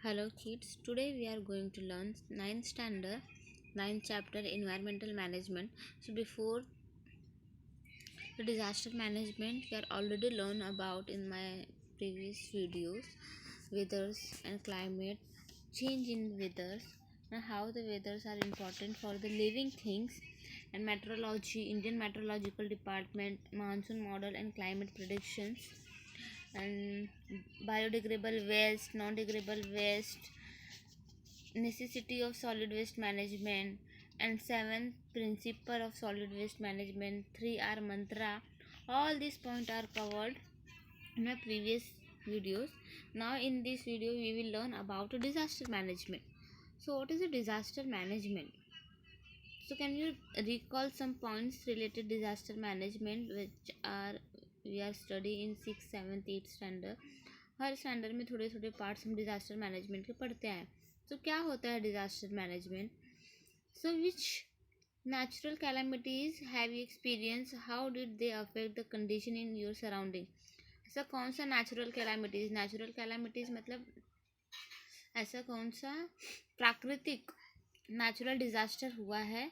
Hello kids, today we are going to learn ninth standard, ninth chapter environmental management. So before the disaster management we are already learned about in my previous videos, weathers and climate, change in weathers and how the weathers are important for the living things, and meteorology, Indian Meteorological Department, monsoon model and climate predictions, and biodegradable waste, non-degradable waste, necessity of solid waste management, and seventh principle of solid waste management, 3R mantra. All these points are covered in my previous videos. Now in this video we will learn about disaster management. So what is a disaster management? So can you recall some points related disaster management which are we are studying in 6th 7th 8th standard. Her standard में थोड़े थोड़े parts हम disaster management के पढ़ते हैं. तो क्या होता है disaster management? So which natural calamities have you experienced, how did they affect the condition in your surrounding? ऐसा कौन सा नेचुरल कैलामिटीज मतलब ऐसा कौन सा प्राकृतिक नेचुरल डिजास्टर हुआ है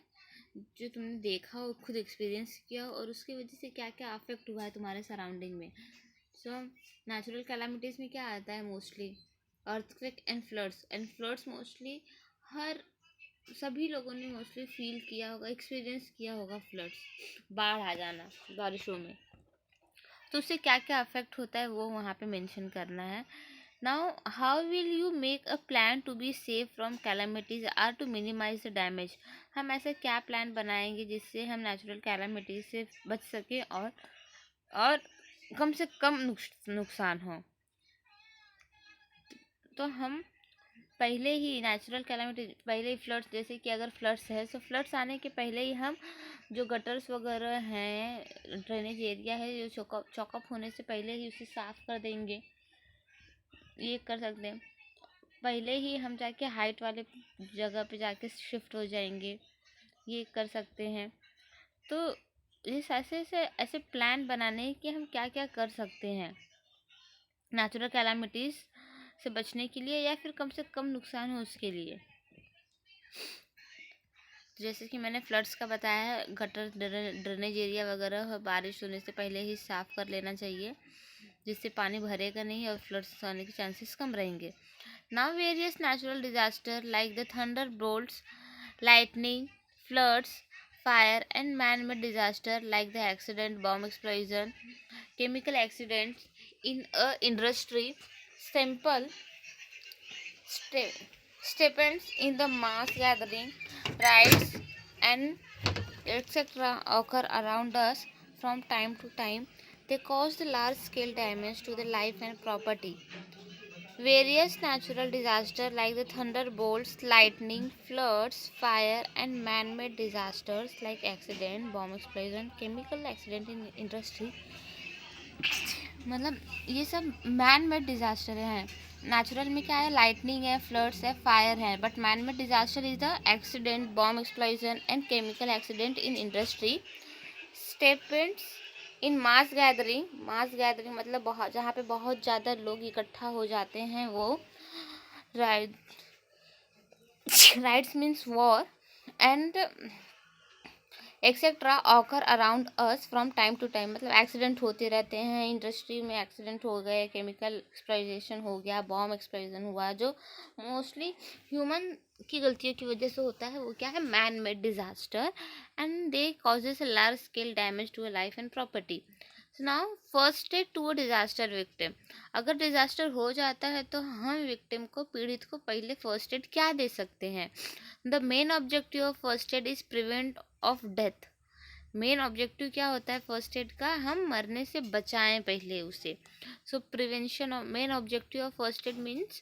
जो तुमने देखा हो, खुद एक्सपीरियंस किया हो, और उसकी वजह से क्या क्या अफेक्ट हुआ है तुम्हारे सराउंडिंग में. सो नेचुरल कैलामिटीज़ में क्या आता है mostly? Earthquake and floods mostly हर सभी लोगों ने मोस्टली फील किया होगा, एक्सपीरियंस किया होगा फ्लड्स, बाढ़ आ जाना बारिशों में. तो उससे क्या क्या अफेक्ट होता है वो वहाँ पे मेंशन करना है. Now how will you make a plan to be safe from calamities or to minimize the damage? हम ऐसा क्या प्लान बनाएंगे जिससे हम नेचुरल कैलामिटीज से बच सकें और कम से कम नुकसान हो. तो हम पहले ही नेचुरल कैलामिटी, पहले ही फ्लड्स, जैसे कि अगर फ्लड्स है तो फ्लड्स आने के पहले ही हम जो गटर्स वगैरह हैं, ड्रेनेज एरिया है, जो चौकअप होने से पहले ही उसे साफ़ कर देंगे. ये कर सकते हैं. पहले ही हम जाके हाइट वाले जगह पे जाके शिफ्ट हो जाएंगे, ये कर सकते हैं. तो इस ऐसे प्लान बनाने कि हम क्या क्या कर सकते हैं नेचुरल कैलामिटीज़ से बचने के लिए या फिर कम से कम नुकसान हो उसके लिए. जैसे कि मैंने फ्लड्स का बताया है, गटर ड्रेनेज एरिया वगैरह बारिश होने से पहले ही साफ़ कर लेना चाहिए, जिससे पानी भरेगा नहीं और फ्लड्स आने के चांसेस कम रहेंगे. Now various natural disaster like the thunderbolts, lightning, floods, fire, and man-made disaster like the accident, bomb explosion, chemical accidents in a industry, simple stipends in the mass gathering, riots, and etc. occur around us from time to time. They cause the large-scale damage to the life and property. Various natural disasters like the thunderbolts, lightning, floods, fire, and man-made disasters like accident, bomb explosion, chemical accident in industry, मतलब ये सब man made disaster हैं. Natural में क्या है? Lightning है, floods है, fire है. But man made disaster is the accident, bomb explosion and chemical accident in industry. Stampedes in mass gathering मतलब बहुत, जहाँ पे बहुत ज़्यादा लोग इकट्ठा हो जाते हैं, वो riots means war and etcetera occur around us from time to time. मतलब एक्सीडेंट होते रहते हैं, इंडस्ट्री में एक्सीडेंट हो गए, केमिकल एक्सप्लोजन हो गया, बॉम्ब एक्सप्लोजन हुआ, जो मोस्टली ह्यूमन की गलतियों की वजह से होता है. वो क्या है? Man made disaster, and they causes a large scale damage to a life and property. Now first aid to a disaster victim. अगर डिजास्टर हो जाता है तो हम विक्टिम को, पीड़ित को पहले फर्स्ट एड क्या दे सकते हैं? The main objective of first add is prevent of death. Main objective क्या होता है फर्स्ट एड का? हम मरने से बचाएं पहले उसे. सो prevention of, main objective of first aid means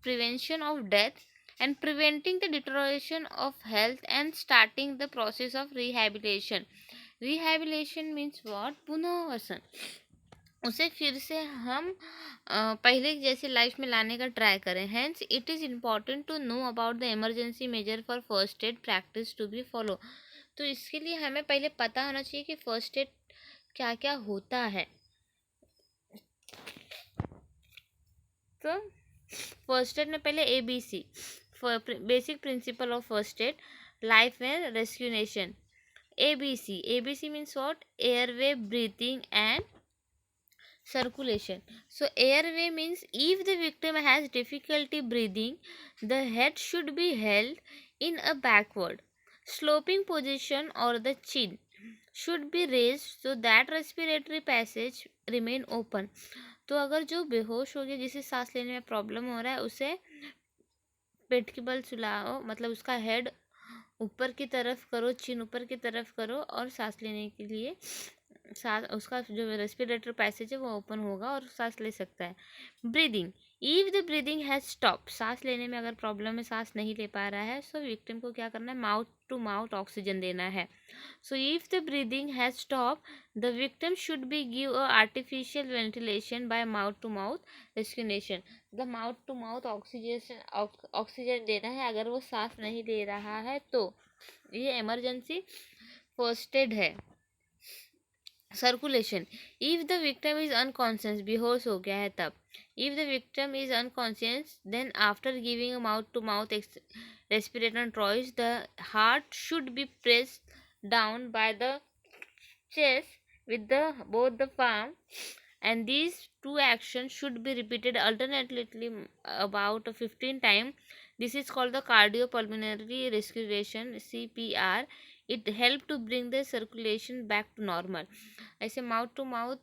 prevention of death and preventing the deterioration of health and starting the process of rehabilitation. Rehabilitation means what? पुनर्वसन. उसे फिर से हम पहले जैसे लाइफ में लाने का ट्राई करें. Hence it is important to know about the emergency measure for first aid practice to be follow. तो इसके लिए हमें पहले पता होना चाहिए कि फर्स्ट एड क्या क्या होता है. तो फर्स्ट एड में पहले ABC, basic principle of first aid, life and resuscitation. ABC means what? Airway, breathing and circulation. So airway means if the victim has difficulty breathing, the head should be held in a backward sloping position or the chin should be raised so that respiratory passage remain open. तो अगर जो बेहोश हो गया, जिसे सांस लेने में प्रॉब्लम हो रहा है, उसे पेट के बल सुलाओ, मतलब उसका हेड ऊपर की तरफ करो, चिन ऊपर की तरफ करो और सांस लेने के लिए सांस, उसका जो रेस्पिरेटर पैसेज है वो ओपन होगा और सांस ले सकता है. Breathing, if the breathing has stop, सांस लेने में अगर प्रॉब्लम है, सांस नहीं ले पा रहा है, सो विक्टिम को क्या करना है? माउथ टू माउथ ऑक्सीजन देना है. So if the breathing has stop, the victim should be give a artificial ventilation by mouth to mouth respiration. मतलब माउथ टू माउथ ऑक्सीजन देना है अगर वो सांस नहीं ले रहा है तो. ये इमरजेंसी फर्स्ट एड है. Circulation, if the victim is unconscious, बेहोश हो गया है तब. If the victim is unconscious, then after giving a mouth to mouth respirator thrice, the heart should be pressed down by the chest with the both the palm, and these two actions should be repeated alternately about 15 times. This is called the cardiopulmonary respiration, CPR. It help to bring the circulation back to normal. ऐसे mouth to mouth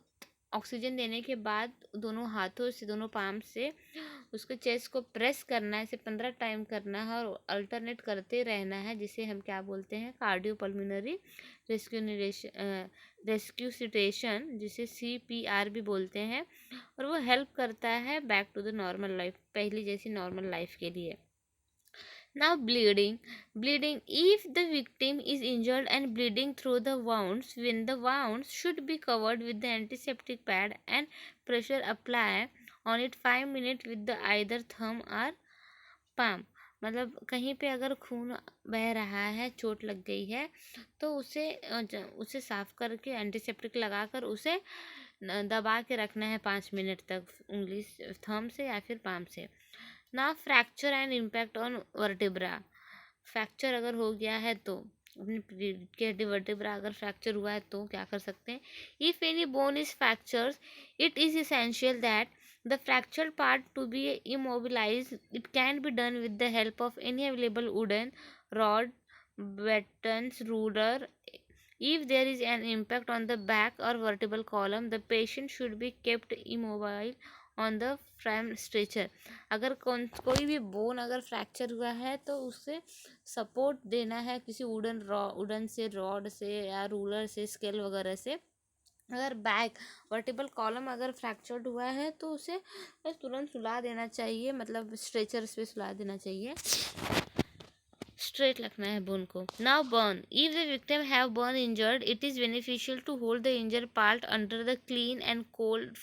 oxygen देने के बाद दोनों हाथों से, दोनों palm से उसके चेस्ट को प्रेस करना है, इसे 15 टाइम करना है और अल्टरनेट करते रहना है, जिसे हम क्या बोलते हैं? कार्डियोपल्मोनरी रेस्क्यूसिटेशन, जिसे CPR भी बोलते हैं. और वो हेल्प करता है back to the normal life, पहली जैसी नॉर्मल लाइफ के लिए. Now bleeding, if the victim is injured and bleeding through the wounds, when the wounds should be covered with the antiseptic pad and pressure apply on it 5 minutes with the either thumb or palm. मतलब कहीं पे अगर खून बह रहा है, चोट लग गई है, तो उसे साफ करके एंटीसेप्टिक लगाकर उसे दबा के रखना है 5 मिनट तक, उंगली थंब से या फिर पाम से. ना fracture and impact on vertebra, fracture अगर हो गया है तो अपनी वर्टिब्रा अगर फ्रैक्चर हुआ है तो क्या कर सकते हैं? If any bone is fractures, it is essential that the fractured part to be immobilized. It can be done with the help of any available wooden rod, battens, ruler. If there is an impact on the back or vertebral column, the patient should be kept immobile on the frame stretcher. अगर कोई भी bone अगर fracture हुआ है तो उससे support देना है किसी वुडन से, रॉड से या रूलर से, स्केल वगैरह से. अगर बैक वर्टिबल कॉलम अगर फ्रैक्चर्ड हुआ है तो उसे तुरंत सुला देना चाहिए, मतलब स्ट्रेचर्स पे सुला देना चाहिए, स्ट्रेट रखना है बोन को. Now burn, if the victim have burn injured, it is beneficial to hold the injured part under the clean and cold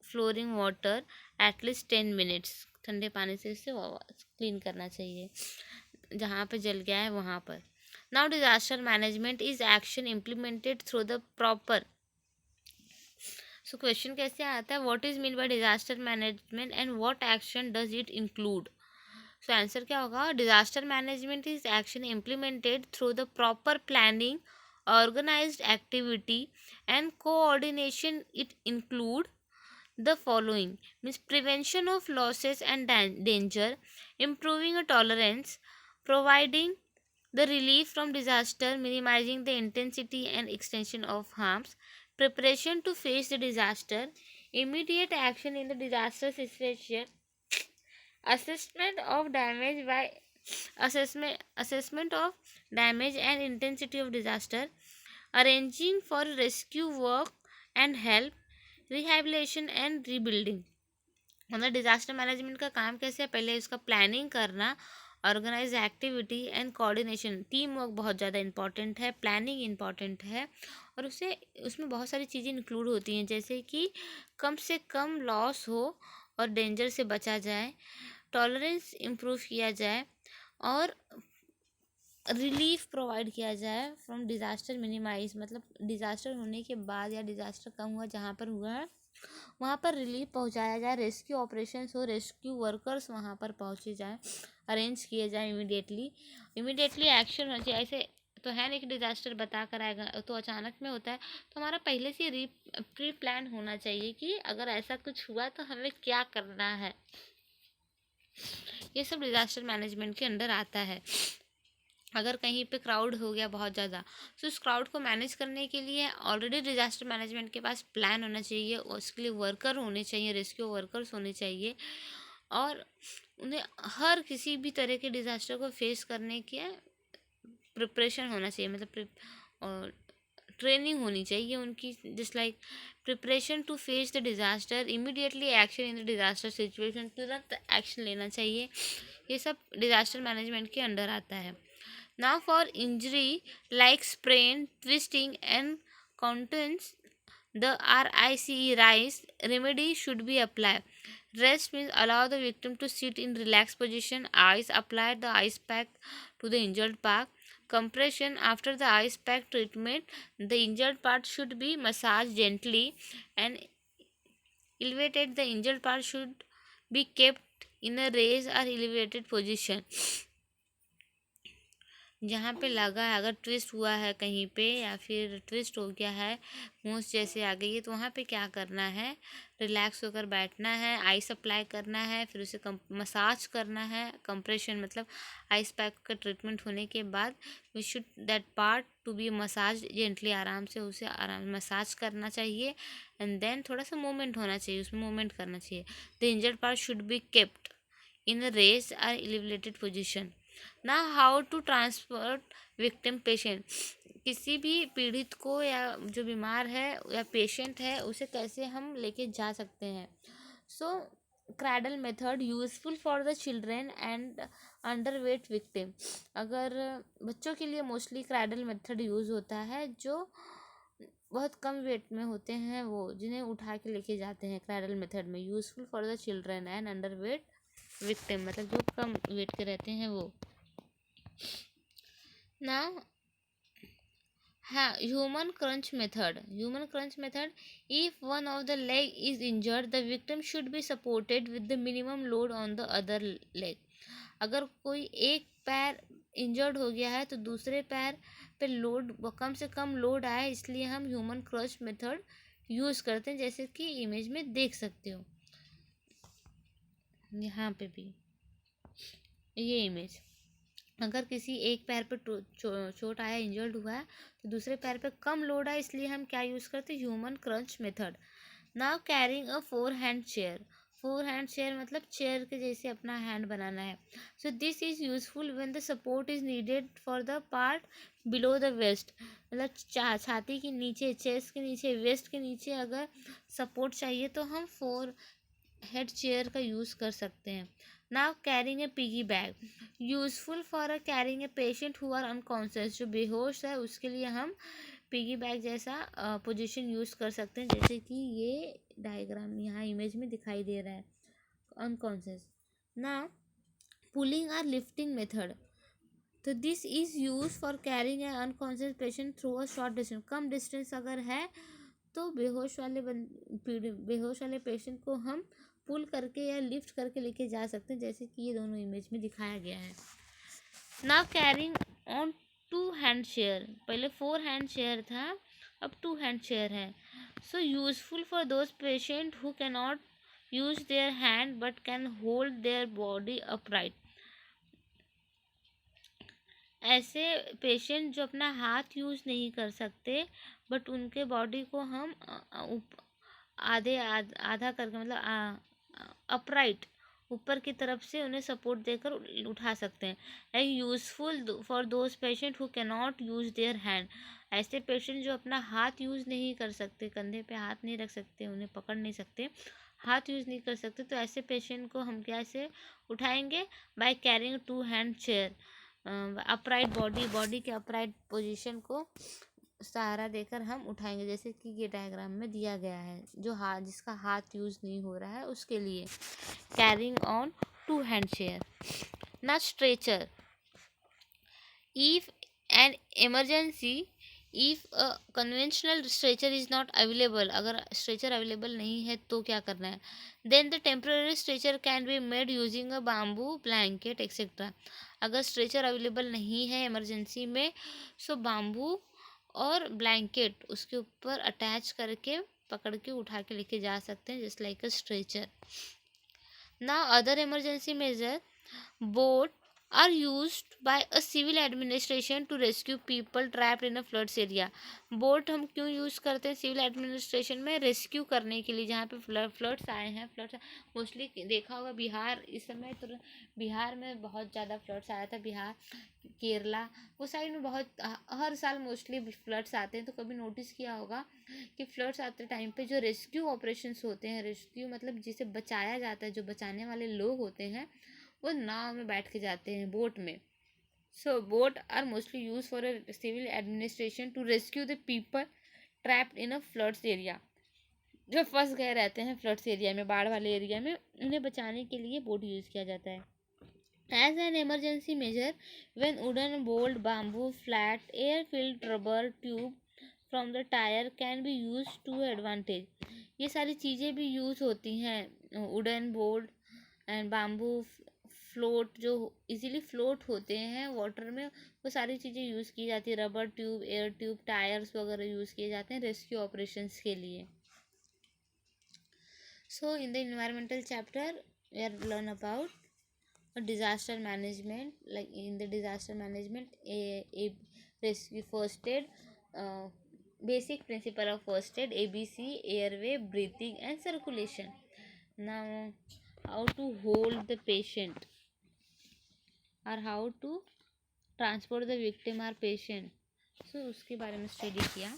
flowing water at least 10 minutes. ठंडे पानी से इसे क्लीन करना चाहिए जहाँ पे जल गया है वहाँ पर. Now disaster management is action implemented through the proper. So question कैसे आता है? What is mean by disaster management and what action does it include? So answer क्या होगा? Disaster management is action implemented through the proper planning, organized activity and coordination. It include the following, means prevention of losses and danger, improving a tolerance, providing the relief from disaster, minimizing the intensity and extension of harms, preparation to face the disaster, immediate action in the disaster situation, assessment of damage by assessment of damage and intensity of disaster, arranging for rescue work and help, rehabilitation and rebuilding. मतलब disaster management का काम कैसे है? पहले उसका planning करना, organize activity and coordination. Team work बहुत ज़्यादा इंपॉर्टेंट है, प्लानिंग इंपॉर्टेंट है, और उसमें बहुत सारी चीज़ें इंक्लूड होती हैं, जैसे कि कम से कम लॉस हो और डेंजर से बचा जाए, टॉलरेंस इम्प्रूव किया जाए और रिलीफ प्रोवाइड किया जाए फ्रॉम डिज़ास्टर, मिनिमाइज मतलब डिज़ास्टर होने के बाद या डिज़ास्टर कम हुआ जहाँ पर हुआ है वहाँ पर रिलीफ पहुँचाया जाए, रेस्क्यू ऑपरेशंस हो, रेस्क्यू वर्कर्स वहाँ पर पहुँचे जाएँ, अरेंज किए जाएँ इमीडिएटली एक्शन होना चाहिए। ऐसे तो है नहीं कि डिज़ास्टर बता कर आएगा, तो अचानक में होता है, तो हमारा पहले से प्री प्लान होना चाहिए कि अगर ऐसा कुछ हुआ तो हमें क्या करना है। ये सब डिज़ास्टर मैनेजमेंट के अंडर आता है। अगर कहीं पे क्राउड हो गया बहुत ज़्यादा, तो उस क्राउड को मैनेज करने के लिए ऑलरेडी डिज़ास्टर मैनेजमेंट के पास प्लान होना चाहिए, उसके लिए वर्कर होने चाहिए, रेस्क्यू वर्कर्स होने चाहिए, और उन्हें हर किसी भी तरह के डिज़ास्टर को फेस करने के प्रिपरेशन होना चाहिए, मतलब ट्रेनिंग होनी चाहिए उनकी, just like preparation to face the disaster, immediately action in the disaster situation, तुरंत एक्शन लेना चाहिए। ये सब डिज़ास्टर मैनेजमेंट के अंडर आता है। Now for injury like sprain, twisting and contusions, the RICE remedy should be applied. Rest means allow the victim to sit in relaxed position. Ice, apply the ice pack to the injured part. Compression, after the ice pack treatment, the injured part should be massaged gently and elevated. The injured part should be kept in a raised or elevated position. जहाँ पे लगा है, अगर twist हुआ है कहीं पे या फिर ट्विस्ट हो गया है, मूंछ जैसे आ गई है, तो वहाँ पे क्या करना है, रिलैक्स होकर बैठना है, आइस अप्लाई करना है, फिर उसे मसाज करना है। कंप्रेशन मतलब आइस पैक का ट्रीटमेंट होने के बाद we should that part to be massage gently, आराम से उसे आराम मसाज करना चाहिए, एंड देन थोड़ा सा मूवमेंट होना चाहिए, उसमें मूवमेंट करना चाहिए। The injured part should be kept in a raised और एलिवेटेड पोजिशन। ना how to transport victim patient, किसी भी पीड़ित को या जो बीमार है या पेशेंट है उसे कैसे हम लेके जा सकते हैं। So cradle method useful for the children and underweight victim. अगर बच्चों के लिए मोस्टली क्रैडल मेथड यूज़ होता है, जो बहुत कम वेट में होते हैं, वो जिन्हें उठा के लेके जाते हैं क्रैडल मेथड में। Useful for the children and underweight victim, मतलब जो कम वेट के रहते हैं वो। Now, human crunch method. If one of the leg is injured, the victim should be supported with the minimum load on the other leg. अगर कोई एक पैर इंजर्ड हो गया है तो दूसरे पैर पे लोड कम से कम लोड आए, इसलिए हम ह्यूमन क्रंच मेथड यूज़ करते हैं, जैसे कि इमेज में देख सकते हो यहाँ पे भी ये इमेज। अगर किसी एक पैर पर चोट आया, इंजर्ड हुआ है, तो दूसरे पैर पे कम लोड है, इसलिए हम क्या यूज़ करते हैं, human crutch method. Now carrying a four hand chair. Four hand chair मतलब चेयर के जैसे अपना हैंड बनाना है। So this is useful when the support is needed for the part below the waist, मतलब छाती के नीचे, चेस्ट के नीचे, वेस्ट के नीचे अगर सपोर्ट चाहिए तो हम 4-हेड चेयर का यूज़ कर सकते हैं। Now carrying a piggy bag, useful for carrying a patient who are unconscious, जो बेहोश है उसके लिए हम पिगी बैग जैसा पोजीशन यूज़ कर सकते हैं, जैसे कि ये डायग्राम यहाँ इमेज में दिखाई दे रहा है, अनकॉन्शियस। नाउ पुलिंग और लिफ्टिंग मेथड, तो this is use for carrying A unconscious patient through a short distance. Come distance अगर है तो बेहोश वाले पेशेंट को हम पुल करके या लिफ्ट करके लेके जा सकते हैं, जैसे कि ये दोनों इमेज में दिखाया गया है। Now carrying on two hand chair, पहले 4-हैंड चेयर था, अब 2-हैंड चेयर है। So useful for those patient who can not use their hand but can hold their body upright. ऐसे पेशेंट जो अपना हाथ यूज़ नहीं कर सकते, बट उनके बॉडी को हम आधा करके, मतलब अपराइट ऊपर की तरफ से उन्हें सपोर्ट देकर उठा सकते हैं। Useful for those patient who can not use their hand. ऐसे पेशेंट जो अपना हाथ यूज़ नहीं कर सकते, कंधे पे हाथ नहीं रख सकते, उन्हें पकड़ नहीं सकते, हाथ यूज़ नहीं कर सकते, तो ऐसे पेशेंट को हम कैसे उठाएंगे, by carrying two hand chair. Upright body के अपराइट पोजीशन को सहारा देकर हम उठाएंगे, जैसे कि ये डायग्राम में दिया गया है, जो जिसका हाथ यूज़ नहीं हो रहा है उसके लिए। Carrying on two hand chair. ना stretcher, if an emergency if conventional stretcher is not available, अगर स्ट्रेचर अवेलेबल नहीं है तो क्या करना है, then the temporary stretcher can be made using a bamboo blanket etcetera. अगर स्ट्रेचर अवेलेबल नहीं है इमरजेंसी में, सो बाम्बू और ब्लैंकेट उसके ऊपर अटैच करके पकड़ के उठा के लेके जा सकते हैं, just like a stretcher. Now other emergency measure, boat are used by a civil administration to rescue people trapped in a floods area। Boat हम क्यों यूज़ करते हैं सिविल एडमिनिस्ट्रेशन में, रेस्क्यू करने के लिए, जहाँ पे फ्लड्स आए हैं। फ्लड्स मोस्टली देखा होगा बिहार, इस समय तो बिहार में बहुत ज़्यादा फ्लड्स आया था, बिहार केरला वो साइड में बहुत हर साल मोस्टली फ्लड्स आते हैं। तो कभी नोटिस किया होगा कि फ्लड्स आते टाइम पे जो रेस्क्यू ऑपरेशंस होते हैं, रेस्क्यू मतलब जिसे बचाया जाता है, जो बचाने वाले लोग होते हैं वो नाव में बैठ के जाते हैं, बोट में। So boat are mostly use for a civil administration to rescue the people trapped in a floods area. जो फंस गए रहते हैं फ्लड्स एरिया में, बाढ़ वाले एरिया में, उन्हें बचाने के लिए बोट यूज़ किया जाता है। As an emergency measure, when wooden, bolt, bamboo, flat, air-filled rubber tube from the tire can be used to advantage। ये सारी चीज़ें भी यूज़ होती हैं, wooden, bolt and bamboo, float, जो इजीली फ्लोट होते हैं वाटर में, वो सारी चीज़ें यूज़ की जाती है। Rubber tube, air tube, tyres वगैरह यूज़ किए जाते हैं रेस्क्यू ऑपरेशंस के लिए। So in the environmental chapter we are learn about disaster management. Like in the disaster management, a rescue first aid, uh, basic principle of first aid, ABC, airway, breathing and circulation. Now how to hold the patient or how to transport the victim or patient, so उसके बारे में study किया।